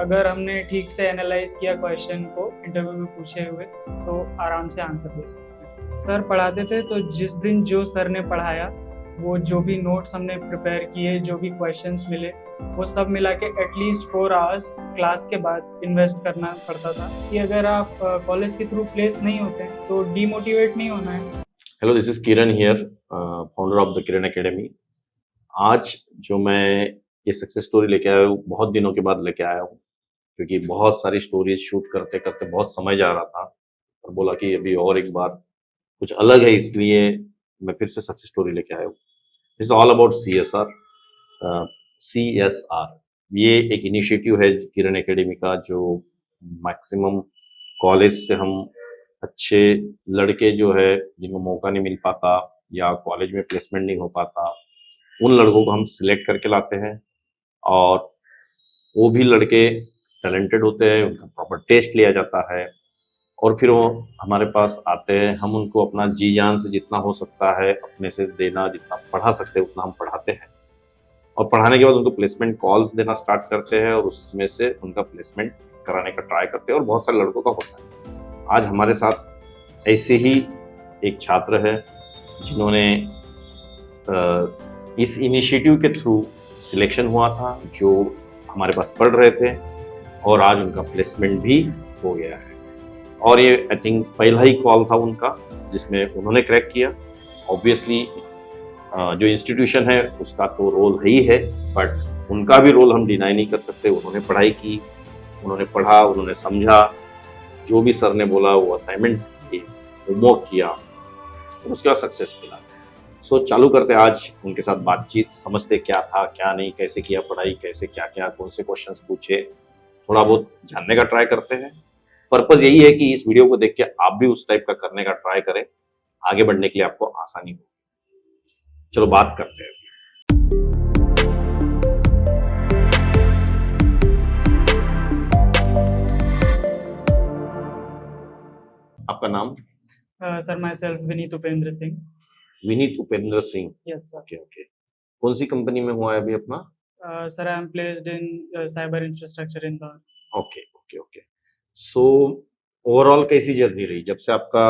अगर हमने ठीक से एनालाइज किया क्वेश्चन को इंटरव्यू में पूछे हुए तो आराम से आंसर दे सकते हैं। सर पढ़ाते थे तो जिस दिन जो सर ने पढ़ाया वो जो भी नोट्स हमने प्रिपेयर किए, जो भी क्वेश्चंस मिले, वो सब मिला के एटलीस्ट 4 आवर्स क्लास के बाद इन्वेस्ट करना पड़ता था कि अगर आप कॉलेज के थ्रू प्लेस नहीं होते हैं तो डीमोटिवेट नहीं होना है। Hello, this is Kiran here, founder of the Kiran academy. आज जो मैं ये सक्सेस स्टोरी लेके आया हूँ, बहुत दिनों के बाद लेके आया हूँ, क्योंकि बहुत सारी स्टोरीज शूट करते करते बहुत समय जा रहा था और बोला कि अभी और एक बार कुछ अलग है, इसलिए मैं फिर से सक्सेस स्टोरी लेके आया हूँ। This all about CSR। CSR ये एक इनिशिएटिव है किरण एकेडमी का, जो मैक्सिमम कॉलेज से हम अच्छे लड़के जो है जिनको मौका नहीं मिल पाता या कॉलेज में प्लेसमेंट नहीं हो पाता, उन लड़कों को हम सिलेक्ट करके लाते हैं। और वो भी लड़के टैलेंटेड होते हैं, उनका प्रॉपर टेस्ट लिया जाता है और फिर वो हमारे पास आते हैं। हम उनको अपना जी जान से जितना हो सकता है अपने से देना, जितना पढ़ा सकते हैं उतना हम पढ़ाते हैं और पढ़ाने के बाद उनको प्लेसमेंट कॉल्स देना स्टार्ट करते हैं और उसमें से उनका प्लेसमेंट कराने का ट्राई करते हैं और बहुत सारे लड़कों का होता है। आज हमारे साथ ऐसे ही एक छात्र है जिन्होंने इस इनिशिएटिव के थ्रू सिलेक्शन हुआ था, जो हमारे पास पढ़ रहे थे और आज उनका प्लेसमेंट भी हो गया है। और ये आई थिंक पहला ही कॉल था उनका जिसमें उन्होंने क्रैक किया। ऑब्वियसली जो इंस्टीट्यूशन है उसका तो रोल ही है, बट उनका भी रोल हम डिनाई नहीं कर सकते। उन्होंने पढ़ाई की, उन्होंने पढ़ा, उन्होंने समझा, जो भी सर ने बोला वो असाइनमेंट्स किए, होमवर्क किया और उसके बाद सक्सेस मिला। सो चालू करते आज उनके साथ बातचीत, समझते क्या था क्या नहीं, कैसे किया पढ़ाई, कैसे क्या क्या, कौन से क्वेश्चंस पूछे, थोड़ा बहुत जानने का ट्राई करते हैं। पर्पज यही है कि इस वीडियो को देख के आप भी उस टाइप का करने का ट्राई करें, आगे बढ़ने के लिए आपको आसानी हो। चलो बात करते हैं। आपका नाम? Sir my self Vineet Upendra Singh. Vineet Upendra Singh. Yes sir. Okay okay. कौन सी कंपनी में हुआ है अभी अपना? Sir I am placed in cyber infrastructure Indore. Okay okay okay. So overall कैसी जर्नी रही जब से आपका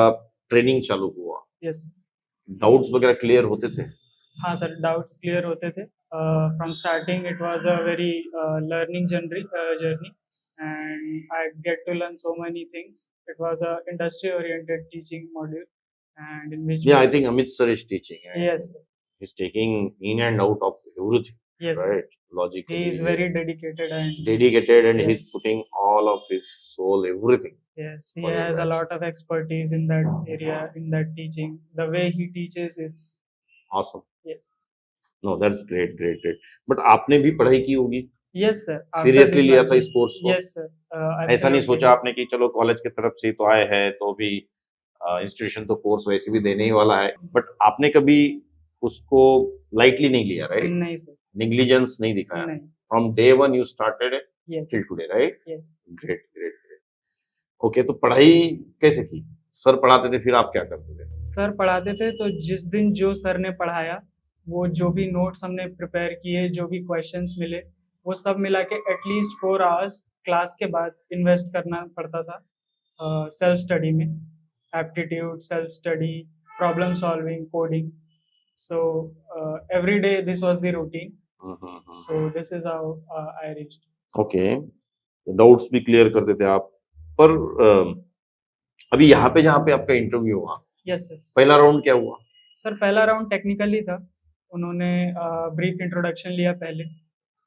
ट्रेनिंग चालू हुआ? यस। डाउट्स वगैरह क्लियर होते थे? हाँ सर, डाउट्स क्लियर होते थे। From starting it was a very learning journey and I get to learn so many things. It was a industry oriented teaching module and in which Yeah, I think Amit sir is teaching. Right? yes, He's taking in and out of everything. yes, right? Logically. he is very dedicated and Dedicated and yes, he's putting all of his soul, everything. yes, he for your has a batch. lot of expertise in that area, in that teaching. The way he teaches, it's Awesome. yes, No, that's great, great, great. But आपने भी पढ़ाई की होगी? yes sir. After seriously this लिया था graduation- इस course को? yes sir. ऐसा नहीं Absolutely. सोचा आपने कि चलो कॉलेज की तरफ से तो आए हैं तो भी इंस्टीट्यूशन तो कोर्स वैसे भी देने ही वाला है, बट आपने कभी उसको लाइटली नहीं लिया, राइट? नहीं सर, नेग्लिजेंस नहीं दिखाया? नहीं, from day one you started yes, till today, right? yes. Great great great. Okay, तो पढ़ाई कैसे की? सर पढ़ाते थे, फिर आप क्या करते थे? सर पढ़ाते थे तो जिस दिन जो सर ने पढ़ाया वो जो भी नोट्स हमने प्रिपेयर किए, जो भी क्वेश्चंस मिले, वो सब मिला के एटलीस्ट 4 आवर्स क्लास के बाद इन्वेस्ट करना पड़ता था सेल्फ स्टडी में। Aptitude, self study, problem solving, coding. So every day this was the routine. So this is how I reached. Okay, doubts भी क्लियर करते थे आप। पर अभी यहाँ पे जहाँ पे आपका इंटरव्यू हुआ, यस सर, पहला राउंड क्या हुआ? सर पहला राउंड टेक्निकली था। उन्होंने ब्रीफ इंट्रोडक्शन लिया पहले,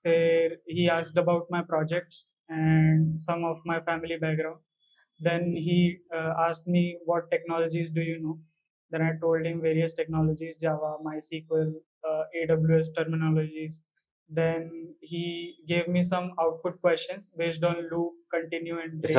फिर he asked about my projects and some of my family background, then he asked me what technologies do you know, then I told him various technologies, Java, MySQL, AWS terminologies. Then he gave me some output questions based on loop, continue and break.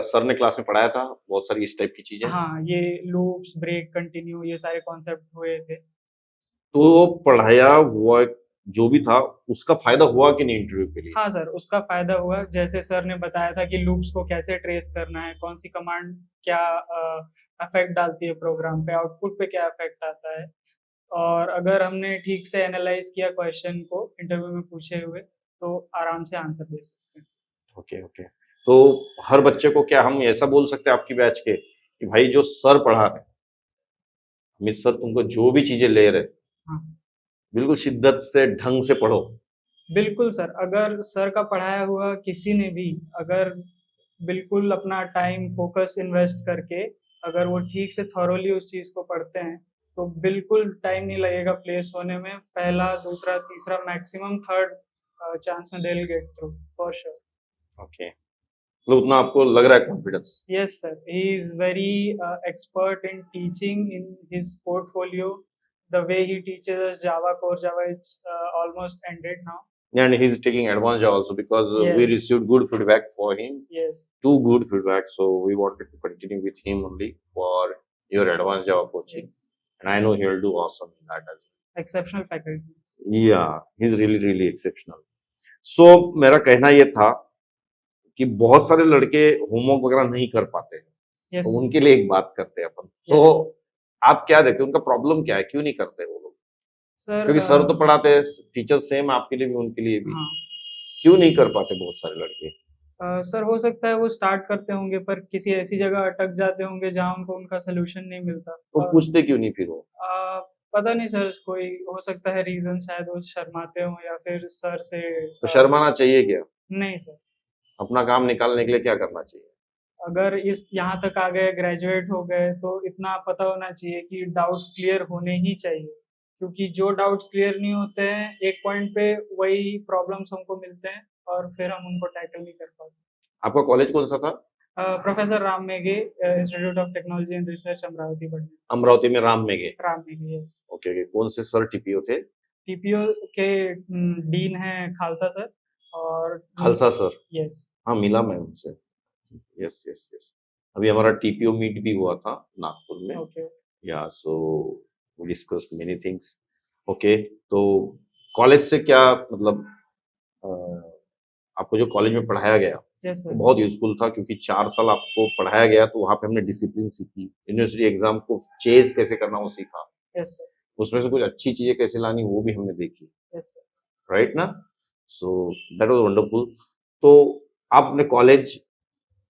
Sir ने class में पढ़ाया था बहुत सारी इस type की चीजें? हाँ, ये लूप्स, ब्रेक, कंटिन्यू, ये सारे कॉन्सेप्ट हुए थे। तो पढ़ाया हुआ जो भी था उसका फायदा हुआ कि नहीं इंटरव्यू के लिए? हाँ सर, उसका फायदा हुआ। जैसे सर ने बताया था कि लूप्स को कैसे ट्रेस करना है, कौन सी कमांड क्या इफेक्ट डालती है प्रोग्राम पे, आउटपुट पे क्या इफेक्ट आता है, और अगर हमने ठीक से एनालाइज किया क्वेश्चन को इंटरव्यू में पूछे हुए तो आराम से आंसर दे सकते हैं। Okay okay. तो हर बच्चे को क्या हम ऐसा बोल सकते हैं आपकी बैच के कि भाई जो सर पढ़ा रहे, मिस सर तुमको जो भी चीजें ले रहे, हाँ बिल्कुल शिद्दत से ढंग से पढ़ो। बिल्कुल सर, अगर सर का पढ़ाया हुआ किसी ने भी अगर बिल्कुल अपना टाइम फोकस इन्वेस्ट करके अगर वो ठीक से थॉरोली उस चीज़ को पढ़ते हैं तो बिल्कुल टाइम नहीं लगेगा प्लेस होने में, पहला दूसरा तीसरा मैक्सिमम थर्ड चांस में they will get through for sure. Okay, मतलब उतना आपको लग रहा है confidence? Yes, sir. He is very expert in teaching in his portfolio. The way he teaches us Java, core Java, it's almost ended now. And he's taking advanced Java also because we Yes. received good feedback for him, Yes, too good feedback. So we wanted to continue with him only for your advanced Java coaching. yes. And I know he'll do awesome in that as well. Exceptional faculty. Yeah, he's really really exceptional. So मेरा कहना ये था कि बहुत सारे लड़के homework वगैरह नहीं कर पाते हैं, Yes, तो sir. उनके लिए एक बात करते हैं अपन। Yes, तो sir. आप क्या देखते हैं, उनका प्रॉब्लम क्या है, क्यों नहीं करते वो लोग? Sir, क्योंकि सर तो पढ़ाते हैं, टीचर सेम आपके लिए भी उनके लिए भी, हाँ क्यों नहीं कर पाते बहुत सारे लड़के? सर हो सकता है वो स्टार्ट करते होंगे पर किसी ऐसी जगह अटक जाते होंगे जहाँ उनको उनका सोल्यूशन नहीं मिलता। तो और पूछते क्यों नहीं फिर वो? पता नहीं सर, कोई हो सकता है रीजन, शायद वो शर्माते हो या फिर सर से तो शर्माना चाहिए क्या? नहीं सर, अपना काम निकालने के लिए क्या करना चाहिए? अगर इस यहाँ तक आ गए, ग्रेजुएट हो गए, तो इतना पता होना चाहिए कि डाउट्स क्लियर होने ही चाहिए, क्योंकि जो डाउट्स क्लियर नहीं होते हैं एक पॉइंट पे वही प्रॉब्लम्स हमको मिलते हैं और फिर हम उनको टैकल नहीं कर पाते। आपका कॉलेज कौन सा था? Professor Ram Meghe institute of technology and research Amravati बढ़िया। अमरावती में राम मेघे? राम मेघे, यस। ओके, कौन से सर टीपीओ थे? टीपीओ के डीन हैं खालसा सर और खालसा सर? यस। हाँ, मिला मैं उनसे। Yes yes yes. अभी हमारा टीपीओ मीट भी हुआ था नागपुर में। Okay. Yeah so we discussed many things. Okay, तो कॉलेज से क्या मतलब आपको जो कॉलेज में पढ़ाया गया यस वो सर। बहुत यूजफुल था, क्योंकि 4 साल आपको पढ़ाया गया तो वहाँ पे हमने डिसिप्लिन सीखी, यूनिवर्सिटी एग्जाम को चेस कैसे करना वो सीखा, यस सर। उसमें से कुछ अच्छी चीजें कैसे लानी वो भी हमने देखी, यस सर। राइट ना? So that was wonderful. तो आपने कॉलेज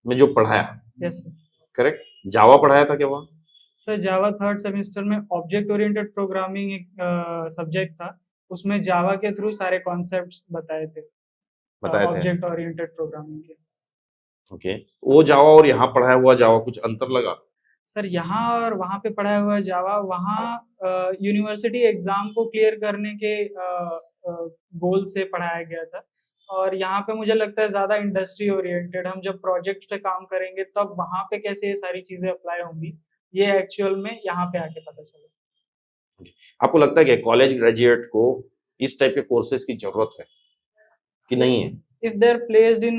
में जो पढ़ाया, यस सर। करेक्ट, जावा पढ़ाया था क्या वहाँ? सर जावा थर्ड सेमेस्टर में ऑब्जेक्ट ओरिएंटेड प्रोग्रामिंग एक सब्जेक्ट था, उसमें जावा के थ्रू सारे कॉन्सेप्ट्स बताए थे ऑब्जेक्ट ओरिएंटेड प्रोग्रामिंग के। ओके, वो जावा और यहाँ पढ़ाया हुआ जावा कुछ अंतर लगा? सर यहाँ और वहाँ पे पढ़ाया हुआ जावा, वहाँ यूनिवर्सिटी एग्जाम को क्लियर करने के गोल से पढ़ाया गया था, और यहाँ पे मुझे लगता है ज़्यादा इंडस्ट्री ओरिएंटेड, हम जब प्रोजेक्ट पे काम करेंगे तब वहाँ पे कैसे ये सारी चीज़ें अप्लाई होंगी ये एक्चुअल में यहाँ पे आके पता चला। आपको लगता है कि कॉलेज ग्रेजुएट को इस टाइप के कोर्सेज की जरूरत है कि नहीं है? If they're placed in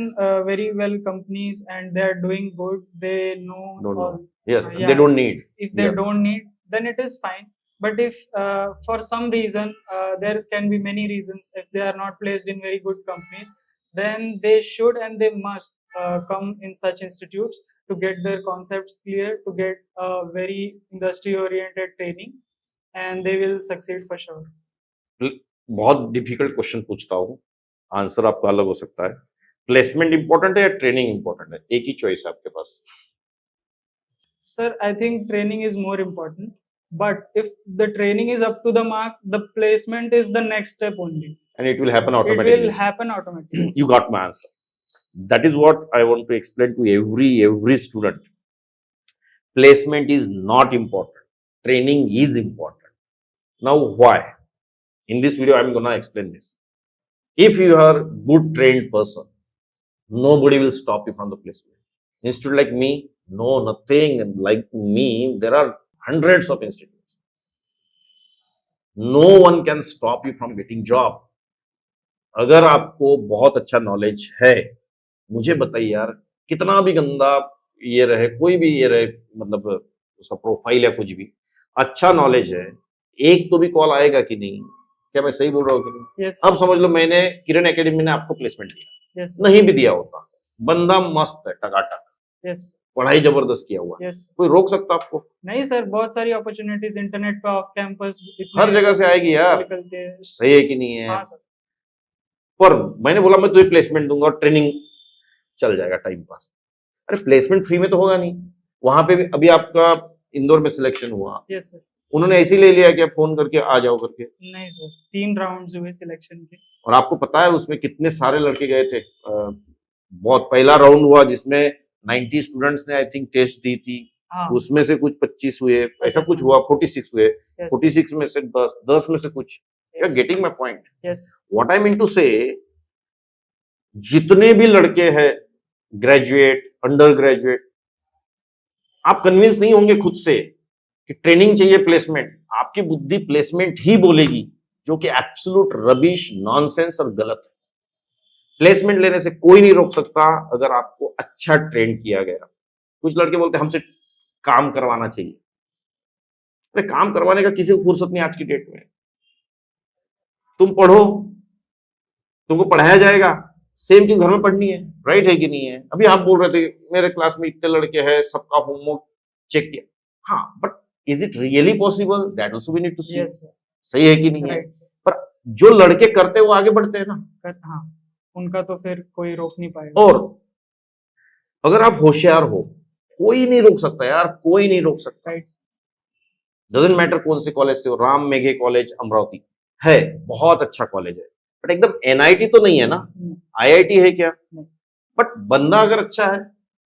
very well companies and they're doing good, they know. Don't or, know. Yes, yeah, they don't need. if they Yeah. don't need, then it is fine. But if for some reason there can be many reasons, if they are not placed in very good companies, then they should and they must come in such institutes to get their concepts clear, to get a very industry oriented training, and they will succeed for sure. बहुत difficult question पूछता हूँ, answer आपका अलग हो सकता है। Placement important है या ट्रेनिंग इंपॉर्टेंट है? एक ही चॉइस है आपके पास। Sir, I think training is more important. But if the training is up to the mark, the placement is the next step only. And it will happen automatically. It will happen automatically. You got my answer. That is what I want to explain to every student. Placement is not important. Training is important. Now why? In this video, I'm gonna explain this. If you are a good trained person, nobody will stop you from the placement. Institute like me, no, nothing like me. There are hundreds of institutes. No one can stop you from getting job. अगर आपको बहुत अच्छा knowledge है, मुझे बताइए यार, कितना भी गंदा ये रहे, कोई भी ये रहे, मतलब उसका प्रोफाइल है कुछ भी, अच्छा नॉलेज है, एक तो भी कॉल आएगा कि नहीं? क्या मैं सही बोल रहा हूँ कि नहीं? Yes. अब समझ लो मैंने किरण एकेडमी ने आपको प्लेसमेंट दिया, Yes. नहीं भी दिया होता, बंदा मस्त है, टकाटक, Yes. पढ़ाई जबरदस्त किया हुआ है, Yes. कोई रोक सकता आपको? नहीं सर, बहुत सारी अपॉर्चुनिटीज इंटरनेट पे ऑफ कैंपस हर जगह से आएगी यार, निकलते हैं। सही है कि नहीं है? हाँ सर। पर मैंने बोला मैं तुझे प्लेसमेंट दूंगा और ट्रेनिंग चल जाएगा टाइम पास। अरे प्लेसमेंट फ्री में तो होगा नहीं। वहां पे भी अभी आपका इंदौर में सिलेक्शन हुआ, यस सर। उन्होंने ऐसे ही ले लिया कि फोन करके आ जाओ करके? नहीं सर, 3 राउंड्स हुए सिलेक्शन के। और आपको पता है उसमें कितने सारे लड़के गए थे? बहुत पहला राउंड हुआ जिसमें 90 स्टूडेंट्स ने आई थिंक टेस्ट दी थी, हाँ उसमें से कुछ 25 हुए, ऐसा कुछ हुआ, 46 हुए, 46 में से 10 में से कुछ। You are getting my point? Yes. What I mean to say, जितने भी लड़के हैं ग्रेजुएट, अंडर ग्रेजुएट, आप कन्विंस नहीं होंगे खुद से कि ट्रेनिंग चाहिए, प्लेसमेंट। आपकी बुद्धि प्लेसमेंट ही बोलेगी, जो कि एब्सोल्यूट रबिश, नॉनसेंस और गलत है। प्लेसमेंट लेने से कोई नहीं रोक सकता अगर आपको अच्छा ट्रेन किया गया। कुछ लड़के बोलते हैं हमसे काम करवाना चाहिए। अरे काम करवाने का किसी को फुर्सत नहीं आज की डेट में। तुम पढ़ो, तुमको पढ़ाया जाएगा, सेम चीज घर में पढ़नी है, राइट है कि नहीं है? अभी आप बोल रहे थे मेरे क्लास में इतने लड़के हैं, सबका होमवर्क चेक किया। हाँ, but is it really possible? That also we need to see. सही है कि नहीं है? पर जो लड़के करते हैं वो आगे बढ़ते हैं ना। हाँ, उनका तो फिर कोई रोक नहीं पाएगा। और अगर आप होशियार हो, कोई नहीं रोक सकता यार, कोई नहीं रोक सकता। डजंट मैटर कौन से कॉलेज से हो। राम मेघे कॉलेज अमरावती है, बहुत अच्छा कॉलेज है, बट एकदम एनआईटी तो नहीं है ना, आईआईटी है क्या? बट बंदा अगर अच्छा है,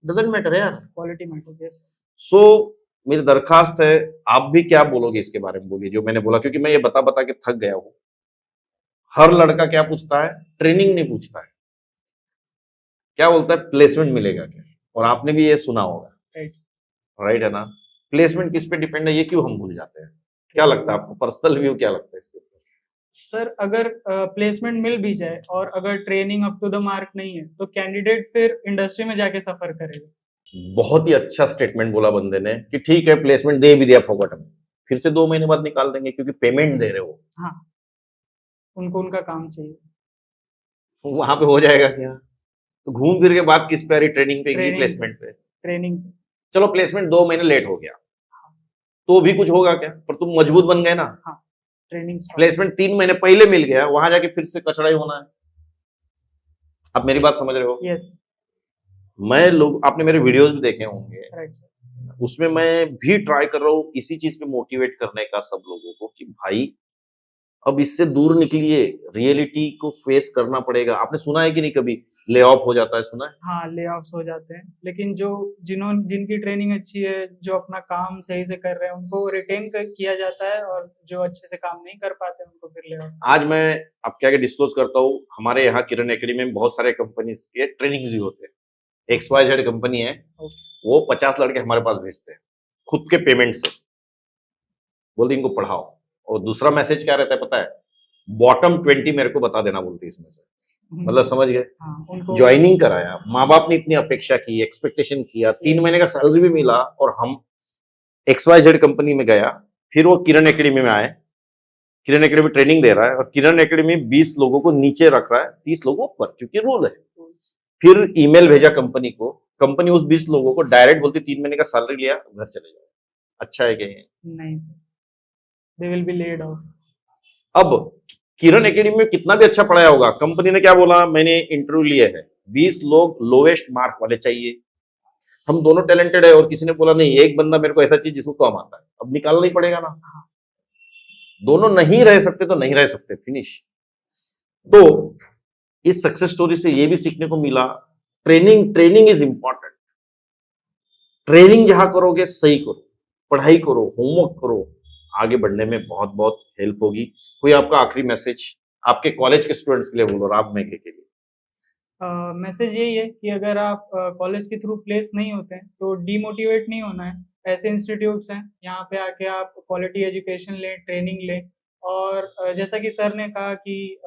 डजंट मैटर यार, क्वालिटी मैटर्स। यस। सो मेरी दरखास्त है, आप भी क्या बोलोगे इसके बारे में? बोलिए जो मैंने बोला, क्योंकि मैं ये बता बता के थक गया हूं। हर लड़का क्या पूछता है? ट्रेनिंग नहीं पूछता है, क्या बोलता है? प्लेसमेंट मिलेगा क्या? और आपने भी ये सुना होगा, राइट है ना? प्लेसमेंट किस पे डिपेंड है, ये क्यों हम भूल जाते हैं? क्या लगता है आपको, पर्सनल व्यू क्या लगता है इसके ऊपर? सर, अगर प्लेसमेंट मिल भी जाए और अगर training up to the mark नहीं है, तो कैंडिडेट फिर इंडस्ट्री में जाके सफर करेगा। बहुत ही अच्छा स्टेटमेंट बोला बंदे ने कि ठीक है प्लेसमेंट दे भी दिया फोकट में, फिर से 2 महीने बाद निकाल देंगे क्योंकि पेमेंट दे रहे हो। हाँ, उनको उनका काम चाहिए। वहां पे हो जाएगा क्या? तो घूम फिर के बात किस पे आ रही? ट्रेनिंग पे, प्लेसमेंट पे। ट्रेनिंग। चलो प्लेसमेंट 2 महीने लेट हो गया, तो भी कुछ होगा क्या? पर तुम मजबूत बन गए ना। हाँ, ट्रेनिंग। प्लेसमेंट 3 महीने पहले मिल गया, वहां जाके फिर से कचड़ा ही होना है। आप मेरी बात समझ रहे हो? यस। मैं लोग, आपने मेरे वीडियोस भी देखे होंगे, राइट। उसमें मैं भी ट्राई कर रहा हूँ इसी चीज पे मोटिवेट करने का सब लोगों को कि भाई अब इससे दूर निकलिए, रियलिटी को फेस करना पड़ेगा। आपने सुना है कि नहीं कभी ले ऑफ हो जाता है? सुना है? हाँ, ले ऑफ्स हो जाते हैं, लेकिन जिनकी ट्रेनिंग अच्छी है, जो अपना काम सही से कर रहे हैं, उनको रिटेन किया जाता है, और जो अच्छे से काम नहीं कर पाते उनको फिर ले ऑफ। आज मैं आपके आगे डिस्क्लोज करता हूँ, हमारे यहाँ किरण एकेडमी में बहुत सारे कंपनीज के ट्रेनिंग भी होते हैं। XYZ कंपनी है, वो 50 लड़के हमारे पास भेजते हैं खुद के पेमेंट से, बोलते इनको पढ़ाओ। और दूसरा मैसेज क्या रहता है पता है? बॉटम 20 मेरे को बता देना बोलती है इसमें से। मतलब समझ गए? ज्वाइनिंग कराया, माँ बाप ने इतनी अपेक्षा की, एक्सपेक्टेशन किया, 3 महीने का सैलरी भी मिला, और हम XYZ कंपनी में गया, फिर वो किरण एकेडमी में आए, किरण एकेडमी ट्रेनिंग दे रहा है, और किरण एकेडमी 20 लोगों को नीचे रख रहा है, 30 लोगों पर, क्योंकि रूल है। फिर ईमेल भेजा कंपनी को, कंपनी उस 20 लोगों को डायरेक्ट बोलती 3 महीने का सैलरी लिया, घर चले जाओ। अच्छा है क्या? नहीं sir, they will be laid off. अब किरण एकेडमी में कितना भी अच्छा पढ़ाया होगा, कंपनी ने क्या बोला, मैंने इंटरव्यू लिए है, 20 लोग लोवेस्ट मार्क वाले चाहिए, हम दोनों टैलेंटेड है, और किसी ने बोला नहीं, एक बंदा मेरे को ऐसा चाहिए जिसको कम आता है। अब निकालना ही पड़ेगा ना, दोनों नहीं रह सकते तो नहीं रह सकते, फिनिश। तो इस सक्सेस स्टोरी से ये भी सीखने को मिला, ट्रेनिंग इज इंपॉर्टेंट। ट्रेनिंग जहां करोगे सही करो, पढ़ाई करो, होमवर्क करो, आगे बढ़ने में बहुत बहुत हेल्प होगी। कोई आपका आखिरी मैसेज आपके कॉलेज के स्टूडेंट्स के लिए बोलो, राम मेघे के लिए? मैसेज यही है कि अगर आप कॉलेज के थ्रू प्लेस नहीं होते हैं तो डीमोटिवेट नहीं होना है। ऐसे इंस्टीट्यूट्स हैं, यहाँ पे आके आप क्वालिटी एजुकेशन लें, ट्रेनिंग लें, और जैसा कि सर ने कहा कि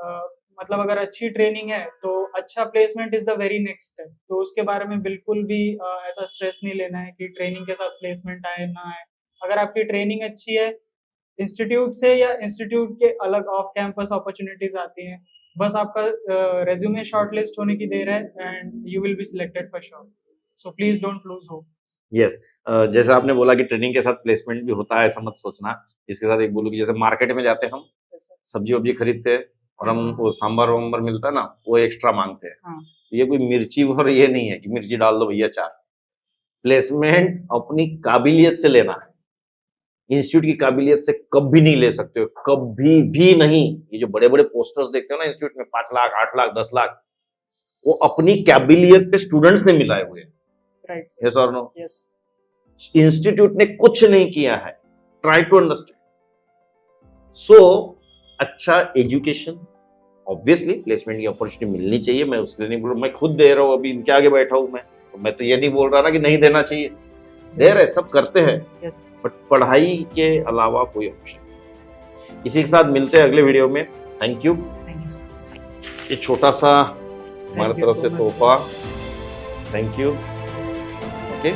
मतलब अगर अच्छी ट्रेनिंग है तो अच्छा placement is the very next step. तो उसके बारे में बिल्कुल भी ऐसा स्ट्रेस नहीं लेना है कि ट्रेनिंग के साथ प्लेसमेंट आए ना आए। अगर आपकी ट्रेनिंग अच्छी है, इंस्टीट्यूट से या इंस्टीट्यूट के अलग ऑफ कैंपस अपॉर्चुनिटीज आती हैं, बस आपका रेज्यूमे शॉर्टलिस्ट होने की देर है, and you will be selected for sure. So please don't lose hope. Yes, जैसे आपने बोला कि ट्रेनिंग के साथ प्लेसमेंट भी होता है, ऐसा मत सोचना। इसके साथ एक बोलूँ कि जैसे मार्केट में जाते हैं हम, सब्जी वब्जी खरीदते हैं, और हम वो सांभर वाम्बर मिलता है ना, वो एक्स्ट्रा मांगते हैं। ये कोई मिर्ची और ये नहीं है कि मिर्ची डाल दो भैया 4। प्लेसमेंट अपनी काबिलियत से लेना है, इंस्टीट्यूट की काबिलियत से कभी नहीं ले सकते हो, कभी भी नहीं। ये जो बड़े बड़े पोस्टर्स देखते हो ना इंस्टीट्यूट में 5 लाख 8 लाख 10 लाख, वो अपनी काबिलियत पे स्टूडेंट्स ने मिलाए हुए हैं। राइट यस और नो? यस इंस्टीट्यूट ने कुछ नहीं किया है। Try to understand. सो अच्छा एजुकेशन, ऑब्वियसली प्लेसमेंट की अपॉर्चुनिटी मिलनी चाहिए, मैं उसके लिए नहीं बोल रहा, मैं खुद दे रहा हूँ, अभी इनके आगे बैठा हूं मैं तो ये नहीं बोल रहा ना कि नहीं देना चाहिए, दे रहे, सब करते हैं, यस बट पढ़ाई के अलावा कोई ऑप्शन। इसी के साथ मिलते हैं अगले वीडियो में। Thank you. ये छोटा सा हमारी Thank you तरफ so से much. तोहफा, थैंक यू। ओके।